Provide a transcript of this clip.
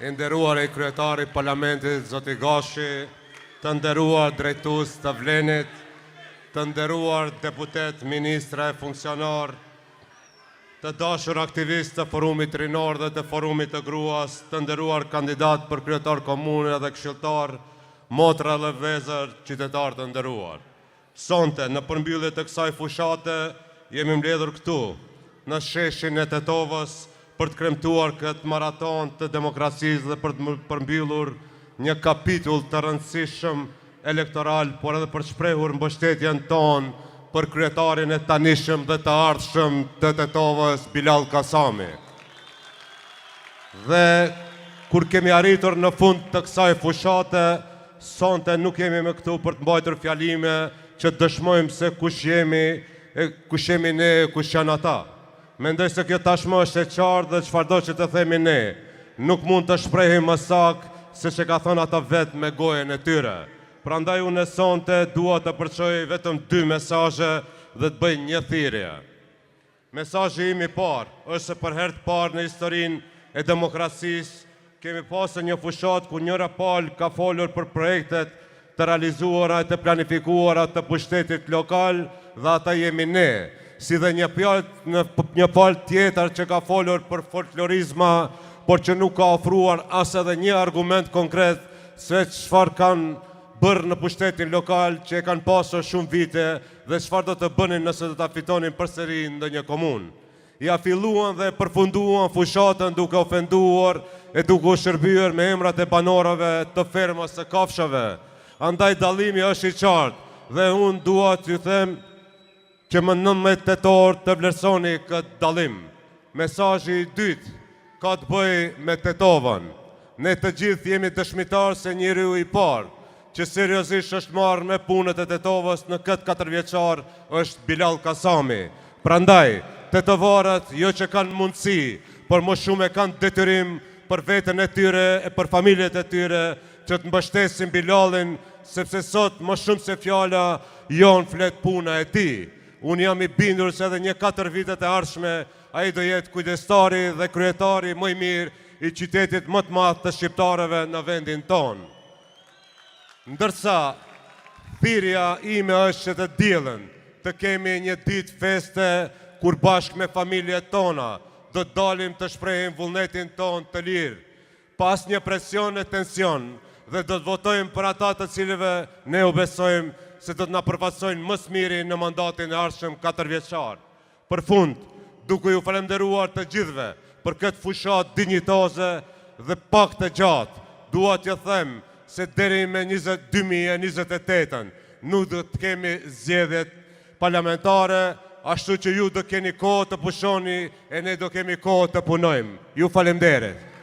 e nderuar e kryetari parlamentit Zoti Gashi, të nderuar drejtues të Vlenit, të nderuar deputet, ministra e funksionar, të dashur aktivist të forumit rinor dhe të forumit të gruas, të nderuar kandidat për kryetar komune dhe këshilltar, motra dhe vezër, qytetar të nderuar. Sonte, në përmbyllje të kësaj fushate, jemi mbledhur këtu, në sheshin e Tetovës, për të kremtuar këtë maraton të demokracisë dhe për të përmbyllur një kapitull të rëndësishëm elektoral, por edhe për shprehur mbështetjen tonë për kryetarin e tanishëm dhe të ardhshëm të Tetovës, Bilal Kasami. Dhe kur kemi arritur në fund të kësaj fushate, sonte nuk jemi më këtu për të mbajtur fjalime që dëshmojmë se kush jemi ne, kush janë ata. Mendoj se kjo tashmë është e qartë dhe çfarëdo që të themi ne, nuk mund të shprehim më saktë se që ka thënë ata vetë me gojen e tyre. Prandaj unë sonte dua të përçoj vetëm 2 mesazhe dhe të bëj një thirrje. Mesazhi im i parë është se për herë të parë në historinë e demokracisë kemi pasur një fushat ku njëra palë ka folur për projektet të realizuara e të planifikuara të pushtetit lokal dhe ata jemi ne. Si dhe një palë tjetër që ka folur për folklorizma, por që nuk ka ofruar as edhe një argument konkret se çfarë kanë bërë në pushtetin lokal që e kanë pasur shumë vite dhe çfarë do të bënin nëse do ta fitonin përsëri ndonjë komunë. Ja filluan dhe përfunduan fushatën duke ofenduar e duke u shërbyer me emrat e banorëve të fermës së kafshëve. Andaj dallimi është i qartë dhe unë dua t'ju them që më 19 tetor të vlerësoni këtë dallim. Mesazhi i dytë ka të bëjë me Tetovën. Ne të gjithë jemi dëshmitar se njeriu i parë që seriozisht është marrë me punët e Tetovës në këtë 4 vjeçar është Bilal Kasami. Prandaj, tetovarët jo që kanë mundësi, por më shumë e kanë detyrim për veten e tyre e për familjet e tyre që të mbështesin Bilalin, sepse sot më shumë se fjala jon flet puna e tij. Unë jam i bindur se edhe një 4 vitet e ardhshme ai do jetë kujdestari dhe kryetari më i mirë i qytetit më të madh të shqiptarëve në vendin tonë. Ndërsa thirrja ime është që të diellën të kemi një ditë feste kur bashkë me familjet tona do të dalim të shprehim vullnetin tonë të lirë, pas një presion e tension dhe do të votojmë për ata të cilëve ne u besojmë se do të na përfaqësojnë më së miri në mandatin e ardhshëm 4 vjeçar. Për fund, duke ju falenderuar të gjithëve për këtë fushat dinjitoze dhe pak të gjatë, dua t'ju them se deri me 2028 nuk do të kemi zgjedhjet parlamentare, ashtu që ju do keni kohë të pushoni e ne do kemi kohë të punojmë. Ju falenderoj.